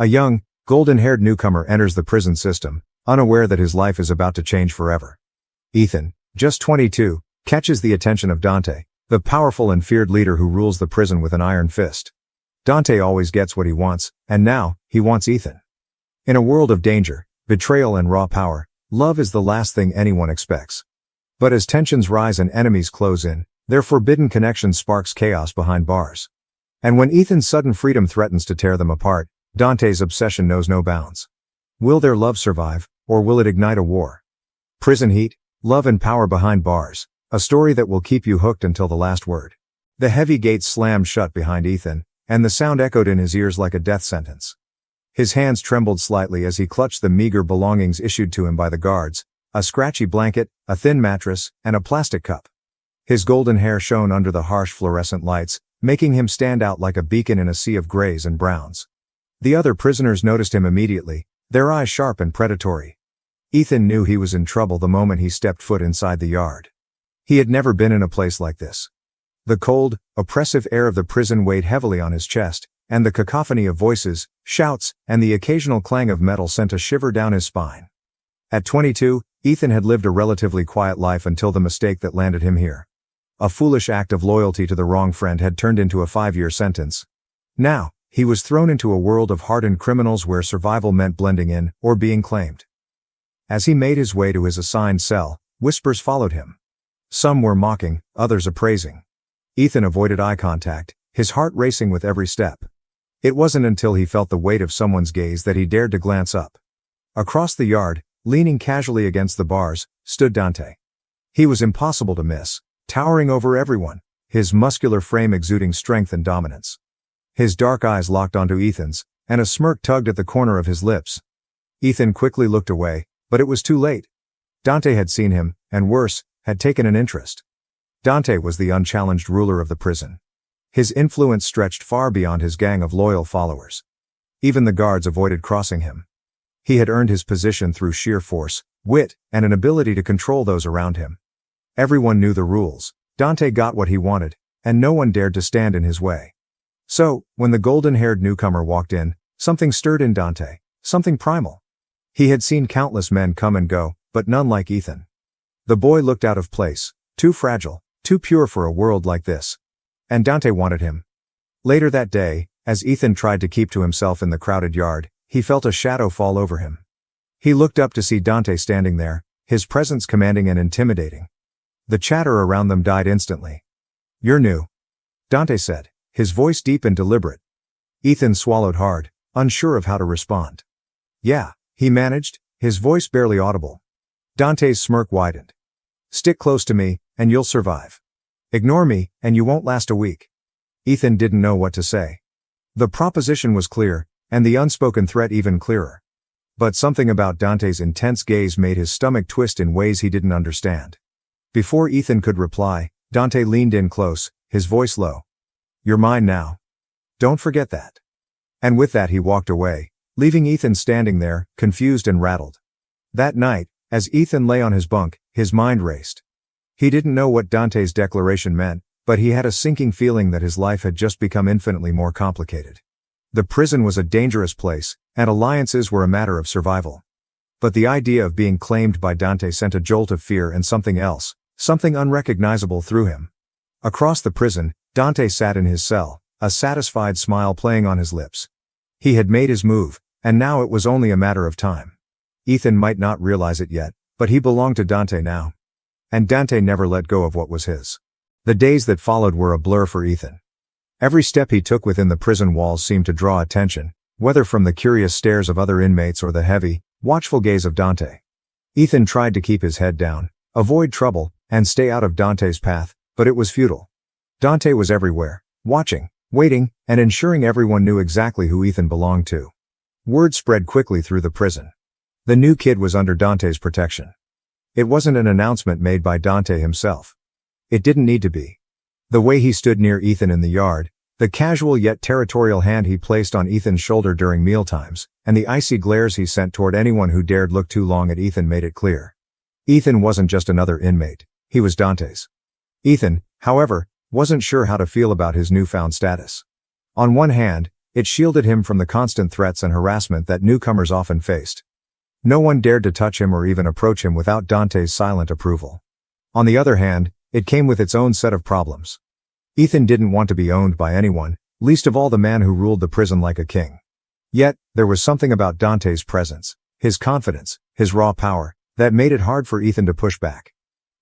A young, golden-haired newcomer enters the prison system, unaware that his life is about to change forever. Ethan, just 22, catches the attention of Dante, the powerful and feared leader who rules the prison with an iron fist. Dante always gets what he wants, and now, he wants Ethan. In a world of danger, betrayal and raw power, love is the last thing anyone expects. But as tensions rise and enemies close in, their forbidden connection sparks chaos behind bars. And when Ethan's sudden freedom threatens to tear them apart, Dante's obsession knows no bounds. Will their love survive, or will it ignite a war? Prison heat, love and power behind bars, a story that will keep you hooked until the last word. The heavy gates slammed shut behind Ethan, and the sound echoed in his ears like a death sentence. His hands trembled slightly as he clutched the meager belongings issued to him by the guards, a scratchy blanket, a thin mattress, and a plastic cup. His golden hair shone under the harsh fluorescent lights, making him stand out like a beacon in a sea of grays and browns. The other prisoners noticed him immediately, their eyes sharp and predatory. Ethan knew he was in trouble the moment he stepped foot inside the yard. He had never been in a place like this. The cold, oppressive air of the prison weighed heavily on his chest, and the cacophony of voices, shouts, and the occasional clang of metal sent a shiver down his spine. At 22, Ethan had lived a relatively quiet life until the mistake that landed him here. A foolish act of loyalty to the wrong friend had turned into a 5-year sentence. Now, he was thrown into a world of hardened criminals where survival meant blending in, or being claimed. As he made his way to his assigned cell, whispers followed him. Some were mocking, others appraising. Ethan avoided eye contact, his heart racing with every step. It wasn't until he felt the weight of someone's gaze that he dared to glance up. Across the yard, leaning casually against the bars, stood Dante. He was impossible to miss, towering over everyone, his muscular frame exuding strength and dominance. His dark eyes locked onto Ethan's, and a smirk tugged at the corner of his lips. Ethan quickly looked away, but it was too late. Dante had seen him, and worse, had taken an interest. Dante was the unchallenged ruler of the prison. His influence stretched far beyond his gang of loyal followers. Even the guards avoided crossing him. He had earned his position through sheer force, wit, and an ability to control those around him. Everyone knew the rules. Dante got what he wanted, and no one dared to stand in his way. So, when the golden-haired newcomer walked in, something stirred in Dante, something primal. He had seen countless men come and go, but none like Ethan. The boy looked out of place, too fragile, too pure for a world like this. And Dante wanted him. Later that day, as Ethan tried to keep to himself in the crowded yard, he felt a shadow fall over him. He looked up to see Dante standing there, his presence commanding and intimidating. The chatter around them died instantly. "You're new," Dante said, his voice deep and deliberate. Ethan swallowed hard, unsure of how to respond. "Yeah," he managed, his voice barely audible. Dante's smirk widened. "Stick close to me, and you'll survive. Ignore me, and you won't last a week." Ethan didn't know what to say. The proposition was clear, and the unspoken threat even clearer. But something about Dante's intense gaze made his stomach twist in ways he didn't understand. Before Ethan could reply, Dante leaned in close, his voice low. "You're mine now. Don't forget that." And with that he walked away, leaving Ethan standing there, confused and rattled. That night, as Ethan lay on his bunk, his mind raced. He didn't know what Dante's declaration meant, but he had a sinking feeling that his life had just become infinitely more complicated. The prison was a dangerous place, and alliances were a matter of survival. But the idea of being claimed by Dante sent a jolt of fear and something else, something unrecognizable through him. Across the prison, Dante sat in his cell, a satisfied smile playing on his lips. He had made his move, and now it was only a matter of time. Ethan might not realize it yet, but he belonged to Dante now. And Dante never let go of what was his. The days that followed were a blur for Ethan. Every step he took within the prison walls seemed to draw attention, whether from the curious stares of other inmates or the heavy, watchful gaze of Dante. Ethan tried to keep his head down, avoid trouble, and stay out of Dante's path, but it was futile. Dante was everywhere, watching, waiting, and ensuring everyone knew exactly who Ethan belonged to. Word spread quickly through the prison. The new kid was under Dante's protection. It wasn't an announcement made by Dante himself. It didn't need to be. The way he stood near Ethan in the yard, the casual yet territorial hand he placed on Ethan's shoulder during mealtimes, and the icy glares he sent toward anyone who dared look too long at Ethan made it clear. Ethan wasn't just another inmate, he was Dante's. Ethan, however, wasn't sure how to feel about his newfound status. On one hand, It shielded him from the constant threats and harassment that newcomers often faced. No one dared to touch him or even approach him without Dante's silent approval. On the other hand, it came with its own set of problems. Ethan didn't want to be owned by anyone, least of all the man who ruled the prison like a king. Yet, there was something about Dante's presence, his confidence, his raw power, that made it hard for Ethan to push back.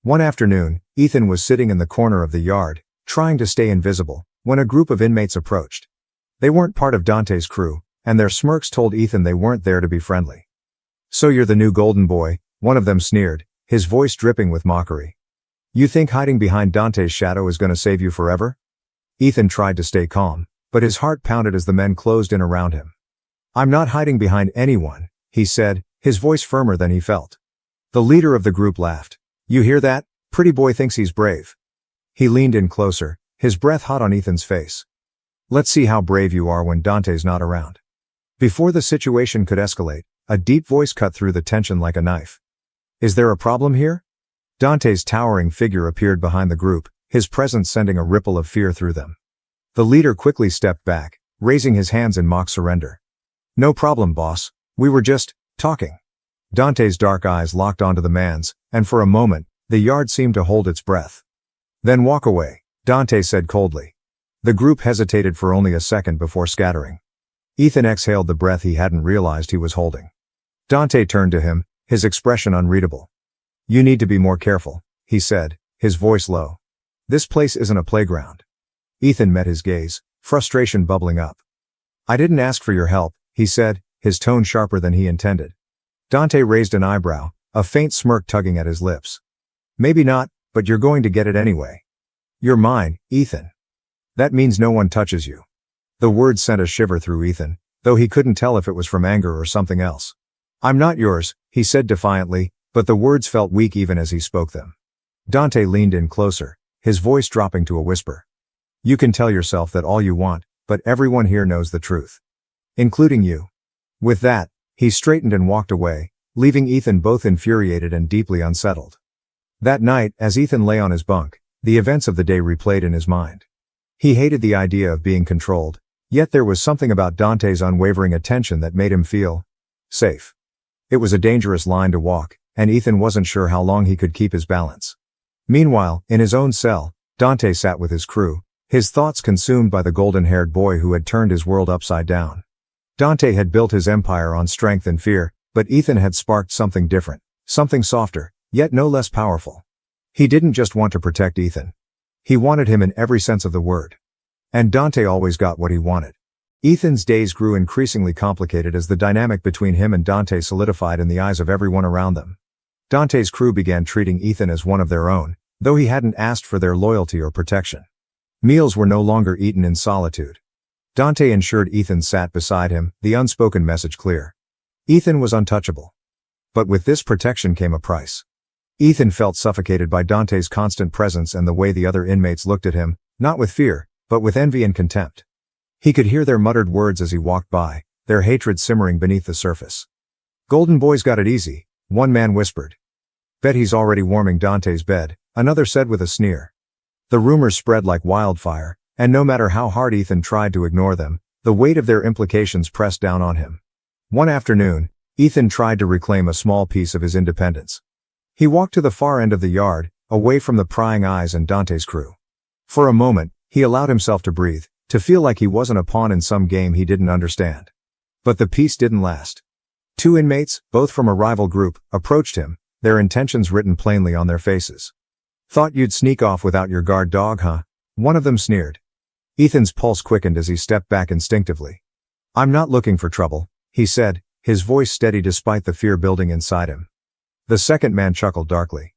One afternoon, Ethan was sitting in the corner of the yard, trying to stay invisible, when a group of inmates approached. They weren't part of Dante's crew, and their smirks told Ethan they weren't there to be friendly. "So you're the new golden boy," one of them sneered, his voice dripping with mockery. "You think hiding behind Dante's shadow is going to save you forever?" Ethan tried to stay calm, but his heart pounded as the men closed in around him. "I'm not hiding behind anyone," he said, his voice firmer than he felt. The leader of the group laughed. "You hear that? Pretty boy thinks he's brave." He leaned in closer, his breath hot on Ethan's face. "Let's see how brave you are when Dante's not around." Before the situation could escalate, a deep voice cut through the tension like a knife. "Is there a problem here?" Dante's towering figure appeared behind the group, his presence sending a ripple of fear through them. The leader quickly stepped back, raising his hands in mock surrender. "No problem, boss. We were just talking." Dante's dark eyes locked onto the man's, and for a moment, the yard seemed to hold its breath. "Then walk away," Dante said coldly. The group hesitated for only a second before scattering. Ethan exhaled the breath he hadn't realized he was holding. Dante turned to him, his expression unreadable. "You need to be more careful," he said, his voice low. "This place isn't a playground." Ethan met his gaze, frustration bubbling up. "I didn't ask for your help," he said, his tone sharper than he intended. Dante raised an eyebrow, a faint smirk tugging at his lips. "Maybe not, but you're going to get it anyway. You're mine, Ethan. That means no one touches you." The words sent a shiver through Ethan, though he couldn't tell if it was from anger or something else. "I'm not yours," he said defiantly, but the words felt weak even as he spoke them. Dante leaned in closer, his voice dropping to a whisper. "You can tell yourself that all you want, but everyone here knows the truth. Including you." With that, he straightened and walked away, leaving Ethan both infuriated and deeply unsettled. That night, as Ethan lay on his bunk, the events of the day replayed in his mind. He hated the idea of being controlled, yet there was something about Dante's unwavering attention that made him feel safe. It was a dangerous line to walk, and Ethan wasn't sure how long he could keep his balance. Meanwhile, in his own cell, Dante sat with his crew, his thoughts consumed by the golden-haired boy who had turned his world upside down. Dante had built his empire on strength and fear, but Ethan had sparked something different, something softer, yet no less powerful. He didn't just want to protect Ethan. He wanted him in every sense of the word. And Dante always got what he wanted. Ethan's days grew increasingly complicated as the dynamic between him and Dante solidified in the eyes of everyone around them. Dante's crew began treating Ethan as one of their own, though he hadn't asked for their loyalty or protection. Meals were no longer eaten in solitude. Dante ensured Ethan sat beside him, the unspoken message clear. Ethan was untouchable. But with this protection came a price. Ethan felt suffocated by Dante's constant presence and the way the other inmates looked at him, not with fear, but with envy and contempt. He could hear their muttered words as he walked by, their hatred simmering beneath the surface. "Golden boy's got it easy," one man whispered. "Bet he's already warming Dante's bed," another said with a sneer. The rumors spread like wildfire, and no matter how hard Ethan tried to ignore them, the weight of their implications pressed down on him. One afternoon, Ethan tried to reclaim a small piece of his independence. He walked to the far end of the yard, away from the prying eyes and Dante's crew. For a moment, he allowed himself to breathe, to feel like he wasn't a pawn in some game he didn't understand. But the peace didn't last. Two inmates, both from a rival group, approached him, their intentions written plainly on their faces. "Thought you'd sneak off without your guard dog, huh?" one of them sneered. Ethan's pulse quickened as he stepped back instinctively. "I'm not looking for trouble," he said, his voice steady despite the fear building inside him. The second man chuckled darkly.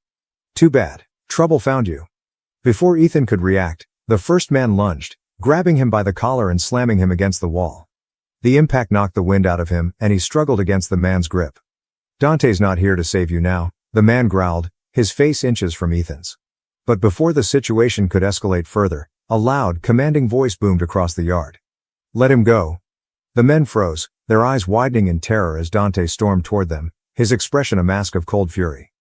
"Too bad. Trouble found you." Before Ethan could react, the first man lunged, grabbing him by the collar and slamming him against the wall. The impact knocked the wind out of him, and he struggled against the man's grip. "Dante's not here to save you now," the man growled, his face inches from Ethan's. But before the situation could escalate further, a loud, commanding voice boomed across the yard. "Let him go." The men froze, their eyes widening in terror as Dante stormed toward them, his expression a mask of cold fury.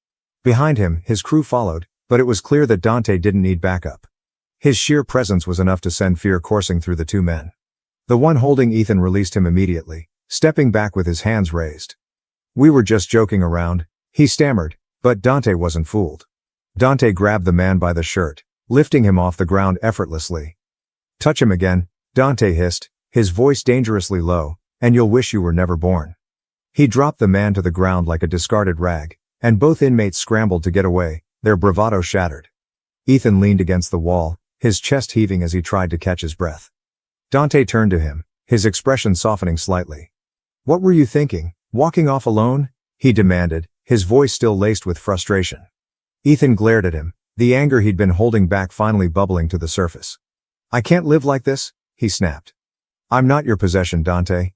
Behind him, his crew followed, but it was clear that Dante didn't need backup. His sheer presence was enough to send fear coursing through the two men. The one holding Ethan released him immediately, stepping back with his hands raised. "We were just joking around," he stammered, but Dante wasn't fooled. Dante grabbed the man by the shirt, lifting him off the ground effortlessly. "Touch him again," Dante hissed, his voice dangerously low, "and you'll wish you were never born." He dropped the man to the ground like a discarded rag, and both inmates scrambled to get away, their bravado shattered. Ethan leaned against the wall, his chest heaving as he tried to catch his breath. Dante turned to him, his expression softening slightly. "What were you thinking, walking off alone?" he demanded, his voice still laced with frustration. Ethan glared at him, the anger he'd been holding back finally bubbling to the surface. "I can't live like this," he snapped. "I'm not your possession, Dante.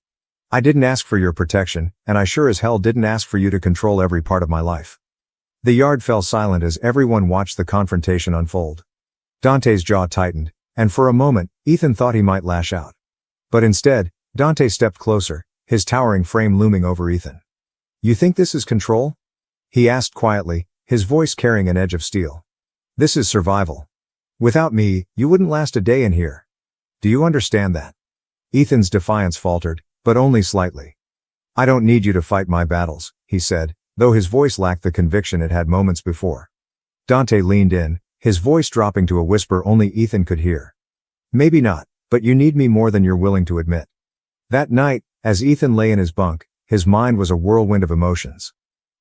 I didn't ask for your protection, and I sure as hell didn't ask for you to control every part of my life." The yard fell silent as everyone watched the confrontation unfold. Dante's jaw tightened, and for a moment, Ethan thought he might lash out. But instead, Dante stepped closer, his towering frame looming over Ethan. "You think this is control?" he asked quietly, his voice carrying an edge of steel. "This is survival. Without me, you wouldn't last a day in here. Do you understand that?" Ethan's defiance faltered, but only slightly. "I don't need you to fight my battles," he said, though his voice lacked the conviction it had moments before. Dante leaned in, his voice dropping to a whisper only Ethan could hear. "Maybe not, but you need me more than you're willing to admit." That night, as Ethan lay in his bunk, his mind was a whirlwind of emotions.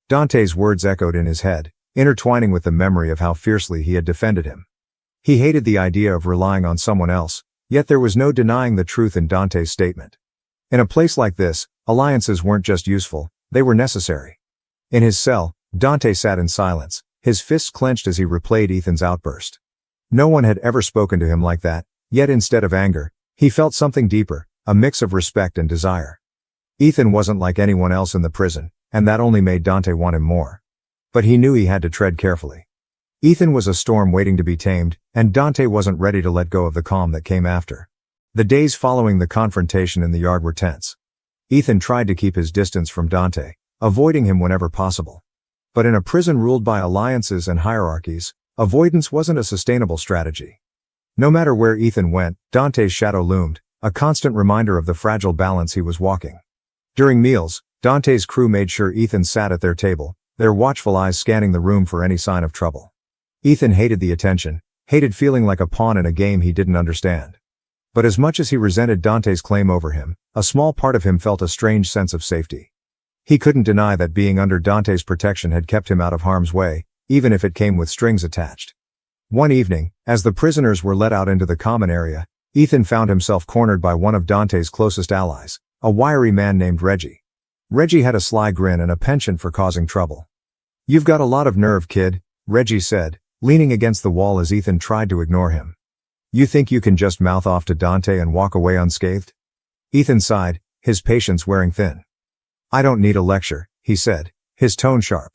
Dante's words echoed in his head, intertwining with the memory of how fiercely he had defended him. He hated the idea of relying on someone else, yet there was no denying the truth in Dante's statement. In a place like this, alliances weren't just useful, they were necessary. In his cell, Dante sat in silence, his fists clenched as he replayed Ethan's outburst. No one had ever spoken to him like that, yet instead of anger, he felt something deeper, a mix of respect and desire. Ethan wasn't like anyone else in the prison, and that only made Dante want him more. But he knew he had to tread carefully. Ethan was a storm waiting to be tamed, and Dante wasn't ready to let go of the calm that came after. The days following the confrontation in the yard were tense. Ethan tried to keep his distance from Dante, avoiding him whenever possible. But in a prison ruled by alliances and hierarchies, avoidance wasn't a sustainable strategy. No matter where Ethan went, Dante's shadow loomed, a constant reminder of the fragile balance he was walking. During meals, Dante's crew made sure Ethan sat at their table, their watchful eyes scanning the room for any sign of trouble. Ethan hated the attention, hated feeling like a pawn in a game he didn't understand. But as much as he resented Dante's claim over him, a small part of him felt a strange sense of safety. He couldn't deny that being under Dante's protection had kept him out of harm's way, even if it came with strings attached. One evening, as the prisoners were let out into the common area, Ethan found himself cornered by one of Dante's closest allies, a wiry man named Reggie. Reggie had a sly grin and a penchant for causing trouble. "You've got a lot of nerve, kid," Reggie said, leaning against the wall as Ethan tried to ignore him. "You think you can just mouth off to Dante and walk away unscathed?" Ethan sighed, his patience wearing thin. "I don't need a lecture," he said, his tone sharp.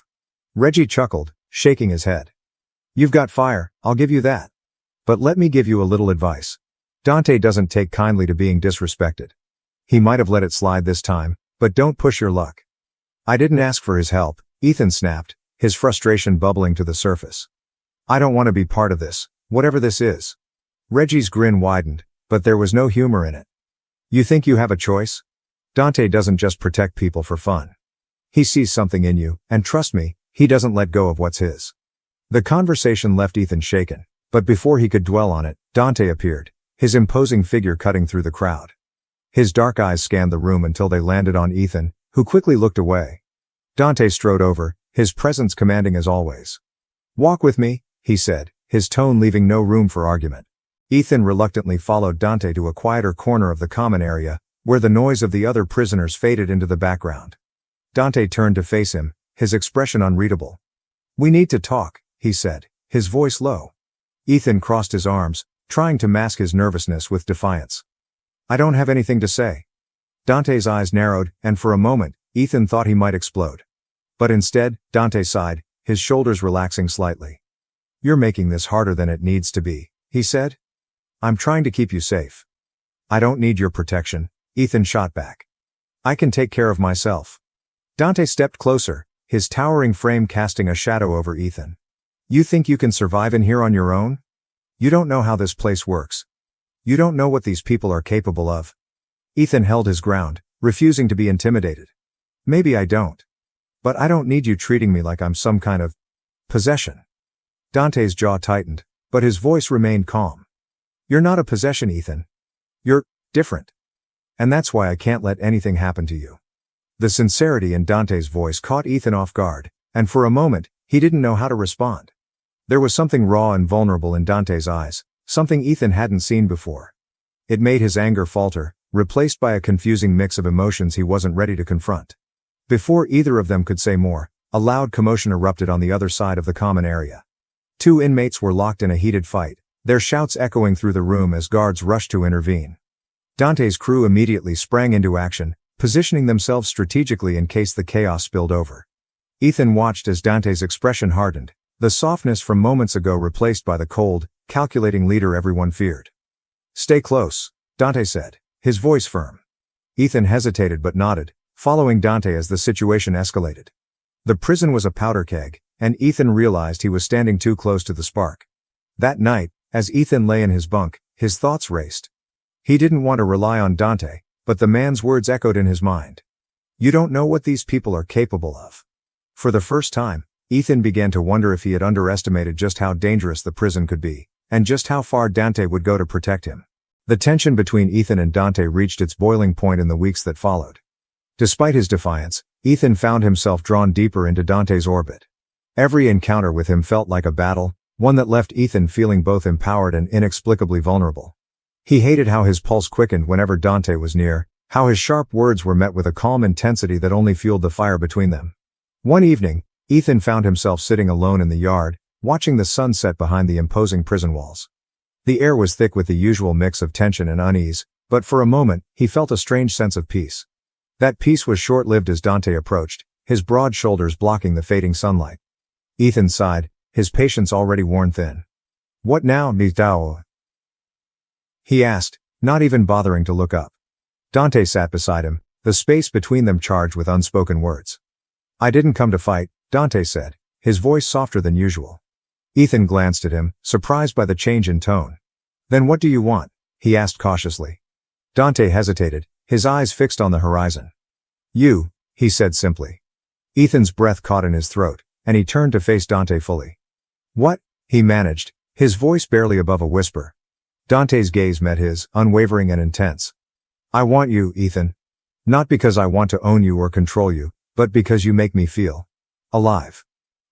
Reggie chuckled, shaking his head. "You've got fire, I'll give you that. But let me give you a little advice. Dante doesn't take kindly to being disrespected. He might have let it slide this time, but don't push your luck." "I didn't ask for his help," Ethan snapped, his frustration bubbling to the surface. "I don't want to be part of this, whatever this is." Reggie's grin widened, but there was no humor in it. "You think you have a choice? Dante doesn't just protect people for fun. He sees something in you, and trust me, he doesn't let go of what's his." The conversation left Ethan shaken, but before he could dwell on it, Dante appeared, his imposing figure cutting through the crowd. His dark eyes scanned the room until they landed on Ethan, who quickly looked away. Dante strode over, his presence commanding as always. "Walk with me," he said, his tone leaving no room for argument. Ethan reluctantly followed Dante to a quieter corner of the common area, where the noise of the other prisoners faded into the background. Dante turned to face him, his expression unreadable. "We need to talk," he said, his voice low. Ethan crossed his arms, trying to mask his nervousness with defiance. "I don't have anything to say." Dante's eyes narrowed, and for a moment, Ethan thought he might explode. But instead, Dante sighed, his shoulders relaxing slightly. "You're making this harder than it needs to be," he said. "I'm trying to keep you safe." "I don't need your protection," Ethan shot back. "I can take care of myself." Dante stepped closer, his towering frame casting a shadow over Ethan. "You think you can survive in here on your own? You don't know how this place works. You don't know what these people are capable of. Ethan held his ground, refusing to be intimidated. Maybe I don't. But I don't need you treating me like I'm some kind of possession. Dante's jaw tightened, but his voice remained calm. You're not a possession, Ethan. You're different. And that's why I can't let anything happen to you. The sincerity in Dante's voice caught Ethan off guard, and for a moment, he didn't know how to respond. There was something raw and vulnerable in Dante's eyes, something Ethan hadn't seen before. It made his anger falter, replaced by a confusing mix of emotions he wasn't ready to confront. Before either of them could say more, a loud commotion erupted on the other side of the common area. Two inmates were locked in a heated fight, their shouts echoing through the room as guards rushed to intervene. Dante's crew immediately sprang into action, positioning themselves strategically in case the chaos spilled over. Ethan watched as Dante's expression hardened, the softness from moments ago replaced by the cold, calculating leader everyone feared. Stay close, Dante said, his voice firm. Ethan hesitated but nodded, following Dante as the situation escalated. The prison was a powder keg, and Ethan realized he was standing too close to the spark. That night, as Ethan lay in his bunk, his thoughts raced. He didn't want to rely on Dante, but the man's words echoed in his mind. You don't know what these people are capable of. For the first time, Ethan began to wonder if he had underestimated just how dangerous the prison could be, and just how far Dante would go to protect him. The tension between Ethan and Dante reached its boiling point in the weeks that followed. Despite his defiance, Ethan found himself drawn deeper into Dante's orbit. Every encounter with him felt like a battle, one that left Ethan feeling both empowered and inexplicably vulnerable. He hated how his pulse quickened whenever Dante was near, how his sharp words were met with a calm intensity that only fueled the fire between them. One evening, Ethan found himself sitting alone in the yard, watching the sun set behind the imposing prison walls. The air was thick with the usual mix of tension and unease, but for a moment, he felt a strange sense of peace. That peace was short-lived as Dante approached, his broad shoulders blocking the fading sunlight. Ethan sighed, his patience already worn thin. What now, Nitao? He asked, not even bothering to look up. Dante sat beside him, the space between them charged with unspoken words. I didn't come to fight, Dante said, his voice softer than usual. Ethan glanced at him, surprised by the change in tone. Then what do you want? He asked cautiously. Dante hesitated, his eyes fixed on the horizon. You, he said simply. Ethan's breath caught in his throat, and he turned to face Dante fully. What? He managed, his voice barely above a whisper. Dante's gaze met his, unwavering and intense. I want you, Ethan. Not because I want to own you or control you, but because you make me feel alive.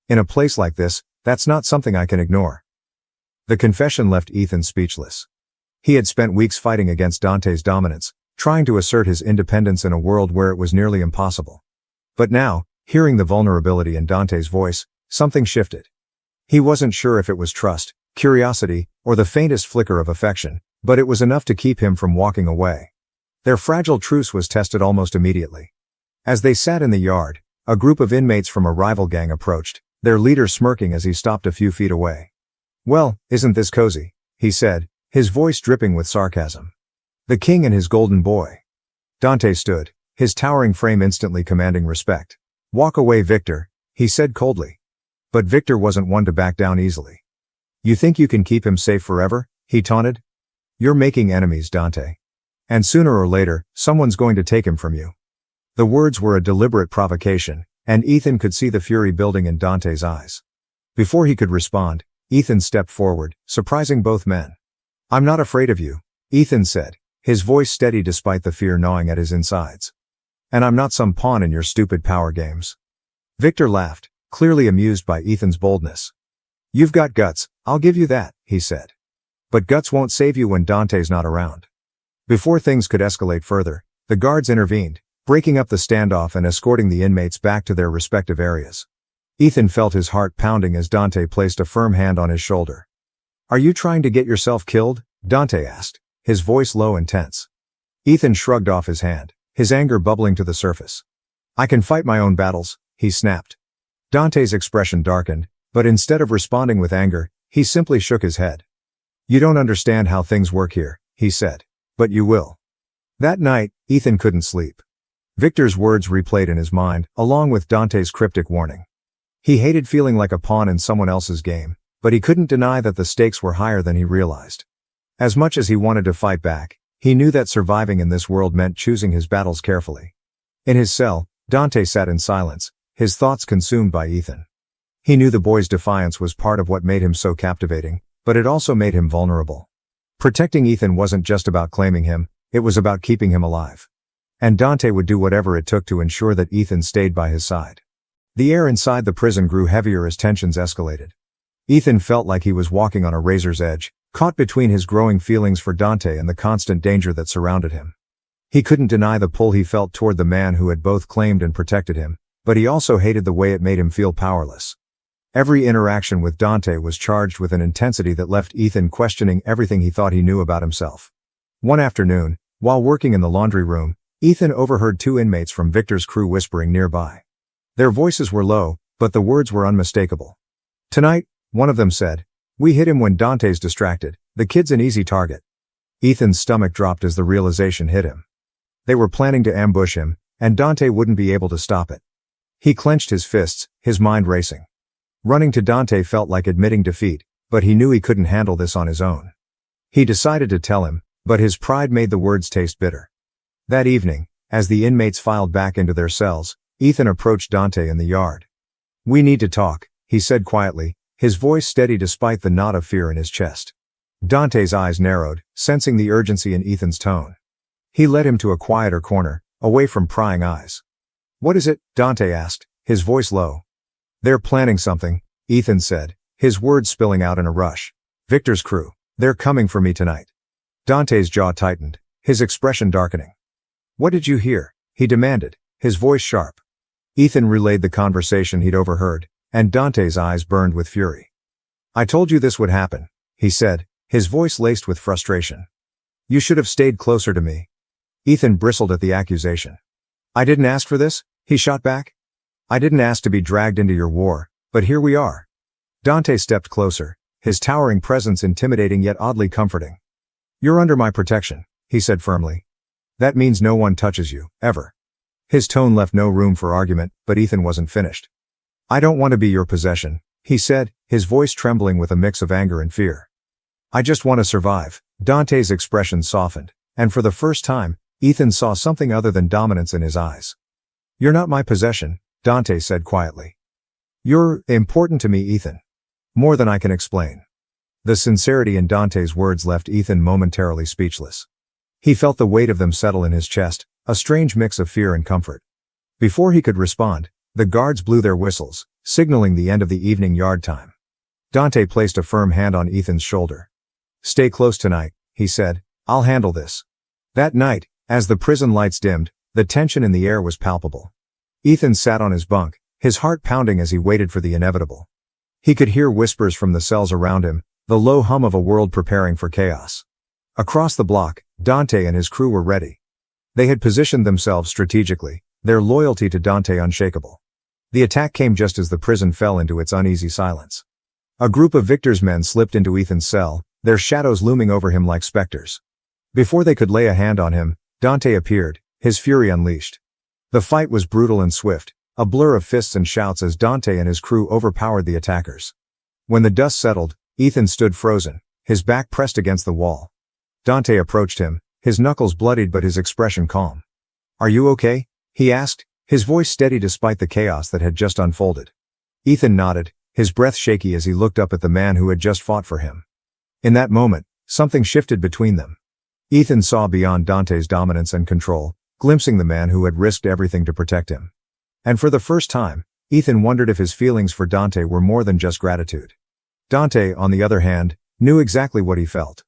In a place like this, that's not something I can ignore. The confession left Ethan speechless. He had spent weeks fighting against Dante's dominance, trying to assert his independence in a world where it was nearly impossible. But now, hearing the vulnerability in Dante's voice, something shifted. He wasn't sure if it was trust, curiosity, or the faintest flicker of affection, but it was enough to keep him from walking away. Their fragile truce was tested almost immediately. As they sat in the yard, a group of inmates from a rival gang approached, their leader smirking as he stopped a few feet away. Well, isn't this cozy? He said, his voice dripping with sarcasm. The king and his golden boy. Dante stood, his towering frame instantly commanding respect. Walk away, Victor, he said coldly. But Victor wasn't one to back down easily. You think you can keep him safe forever? He taunted. You're making enemies, Dante. And sooner or later, someone's going to take him from you. The words were a deliberate provocation, and Ethan could see the fury building in Dante's eyes. Before he could respond, Ethan stepped forward, surprising both men. I'm not afraid of you, Ethan said, his voice steady despite the fear gnawing at his insides. And I'm not some pawn in your stupid power games. Victor laughed, clearly amused by Ethan's boldness. You've got guts, I'll give you that, he said. But guts won't save you when Dante's not around. Before things could escalate further, the guards intervened, breaking up the standoff and escorting the inmates back to their respective areas. Ethan felt his heart pounding as Dante placed a firm hand on his shoulder. Are you trying to get yourself killed? Dante asked, his voice low and tense. Ethan shrugged off his hand, his anger bubbling to the surface. I can fight my own battles, he snapped. Dante's expression darkened, but instead of responding with anger, he simply shook his head. You don't understand how things work here, he said. But you will. That night, Ethan couldn't sleep. Victor's words replayed in his mind, along with Dante's cryptic warning. He hated feeling like a pawn in someone else's game, but he couldn't deny that the stakes were higher than he realized. As much as he wanted to fight back, He knew that surviving in this world meant choosing his battles carefully. In his cell, Dante sat in silence, his thoughts consumed by Ethan. He knew the boy's defiance was part of what made him so captivating, but it also made him vulnerable. Protecting Ethan wasn't just about claiming him, it was about keeping him alive. And Dante would do whatever it took to ensure that Ethan stayed by his side. The air inside the prison grew heavier as tensions escalated. Ethan felt like he was walking on a razor's edge, caught between his growing feelings for Dante and the constant danger that surrounded him. He couldn't deny the pull he felt toward the man who had both claimed and protected him, but he also hated the way it made him feel powerless. Every interaction with Dante was charged with an intensity that left Ethan questioning everything he thought he knew about himself. One afternoon, while working in the laundry room, Ethan overheard two inmates from Victor's crew whispering nearby. Their voices were low, but the words were unmistakable. "Tonight," one of them said, "we hit him when Dante's distracted. The kid's an easy target." Ethan's stomach dropped as the realization hit him. They were planning to ambush him, and Dante wouldn't be able to stop it. He clenched his fists, his mind racing. Running to Dante felt like admitting defeat, but he knew he couldn't handle this on his own. He decided to tell him, but his pride made the words taste bitter. That evening, as the inmates filed back into their cells, Ethan approached Dante in the yard. "We need to talk," he said quietly, his voice steady despite the knot of fear in his chest. Dante's eyes narrowed, sensing the urgency in Ethan's tone. He led him to a quieter corner, away from prying eyes. "What is it?" Dante asked, his voice low. "They're planning something," Ethan said, his words spilling out in a rush. "Victor's crew. They're coming for me tonight." Dante's jaw tightened, his expression darkening. "What did you hear?" he demanded, his voice sharp. Ethan relayed the conversation he'd overheard, and Dante's eyes burned with fury. "I told you this would happen," he said, his voice laced with frustration. "You should have stayed closer to me." Ethan bristled at the accusation. "I didn't ask for this," he shot back. "I didn't ask to be dragged into your war, but here we are." Dante stepped closer, his towering presence intimidating yet oddly comforting. "You're under my protection," he said firmly. "That means no one touches you, ever." His tone left no room for argument, but Ethan wasn't finished. "I don't want to be your possession," he said, his voice trembling with a mix of anger and fear. "I just want to survive." Dante's expression softened, and for the first time, Ethan saw something other than dominance in his eyes. "You're not my possession," Dante said quietly. "You're important to me, Ethan. More than I can explain." The sincerity in Dante's words left Ethan momentarily speechless. He felt the weight of them settle in his chest, a strange mix of fear and comfort. Before he could respond, the guards blew their whistles, signaling the end of the evening yard time. Dante placed a firm hand on Ethan's shoulder. "Stay close tonight," he said. "I'll handle this." That night, as the prison lights dimmed, the tension in the air was palpable. Ethan sat on his bunk, his heart pounding as he waited for the inevitable. He could hear whispers from the cells around him, the low hum of a world preparing for chaos. Across the block, Dante and his crew were ready. They had positioned themselves strategically, their loyalty to Dante unshakable. The attack came just as the prison fell into its uneasy silence. A group of Victor's men slipped into Ethan's cell, their shadows looming over him like specters. Before they could lay a hand on him, Dante appeared, his fury unleashed. The fight was brutal and swift, a blur of fists and shouts as Dante and his crew overpowered the attackers. When the dust settled, Ethan stood frozen, his back pressed against the wall. Dante approached him, his knuckles bloodied but his expression calm. "Are you okay?" he asked, his voice steady despite the chaos that had just unfolded. Ethan nodded, his breath shaky as he looked up at the man who had just fought for him. In that moment, something shifted between them. Ethan saw beyond Dante's dominance and control, glimpsing the man who had risked everything to protect him. And for the first time, Ethan wondered if his feelings for Dante were more than just gratitude. Dante, on the other hand, knew exactly what he felt.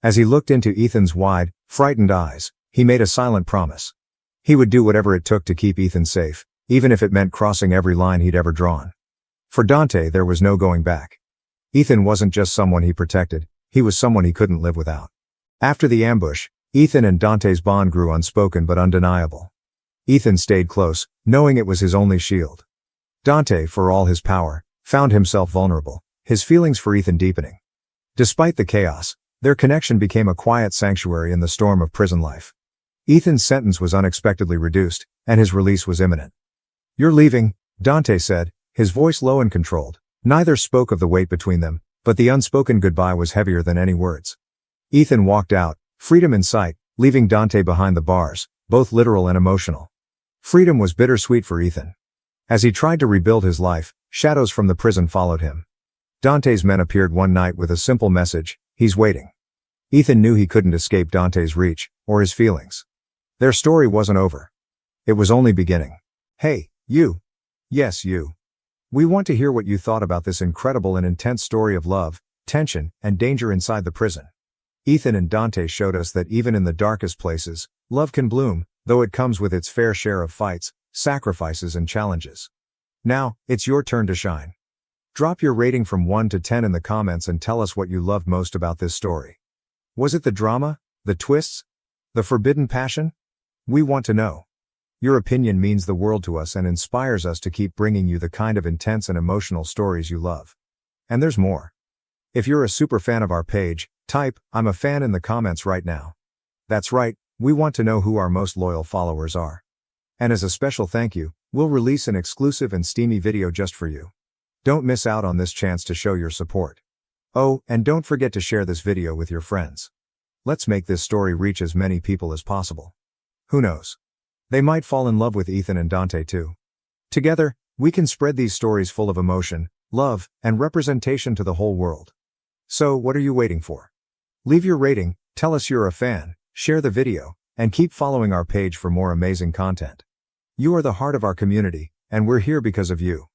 As he looked into Ethan's wide, frightened eyes, he made a silent promise. He would do whatever it took to keep Ethan safe, even if it meant crossing every line he'd ever drawn. For Dante, there was no going back. Ethan wasn't just someone he protected, he was someone he couldn't live without. After the ambush, Ethan and Dante's bond grew unspoken but undeniable. Ethan stayed close, knowing it was his only shield. Dante, for all his power, found himself vulnerable, his feelings for Ethan deepening. Despite the chaos, their connection became a quiet sanctuary in the storm of prison life. Ethan's sentence was unexpectedly reduced, and his release was imminent. "You're leaving," Dante said, his voice low and controlled. Neither spoke of the weight between them, but the unspoken goodbye was heavier than any words. Ethan walked out, freedom in sight, leaving Dante behind the bars, both literal and emotional. Freedom was bittersweet for Ethan. As he tried to rebuild his life, shadows from the prison followed him. Dante's men appeared one night with a simple message: he's waiting. Ethan knew he couldn't escape Dante's reach, or his feelings. Their story wasn't over. It was only beginning. Hey, you. Yes, you. We want to hear what you thought about this incredible and intense story of love, tension, and danger inside the prison. Ethan and Dante showed us that even in the darkest places, love can bloom, though it comes with its fair share of fights, sacrifices, and challenges. Now, it's your turn to shine. Drop your rating from 1 to 10 in the comments and tell us what you loved most about this story. Was it the drama, the twists, the forbidden passion? We want to know. Your opinion means the world to us and inspires us to keep bringing you the kind of intense and emotional stories you love. And there's more. If you're a super fan of our page, type "I'm a fan" in the comments right now. That's right, we want to know who our most loyal followers are. And as a special thank you, we'll release an exclusive and steamy video just for you. Don't miss out on this chance to show your support. Oh, and don't forget to share this video with your friends. Let's make this story reach as many people as possible. Who knows? They might fall in love with Ethan and Dante too. Together, we can spread these stories full of emotion, love, and representation to the whole world. So, what are you waiting for? Leave your rating, tell us you're a fan, share the video, and keep following our page for more amazing content. You are the heart of our community, and we're here because of you.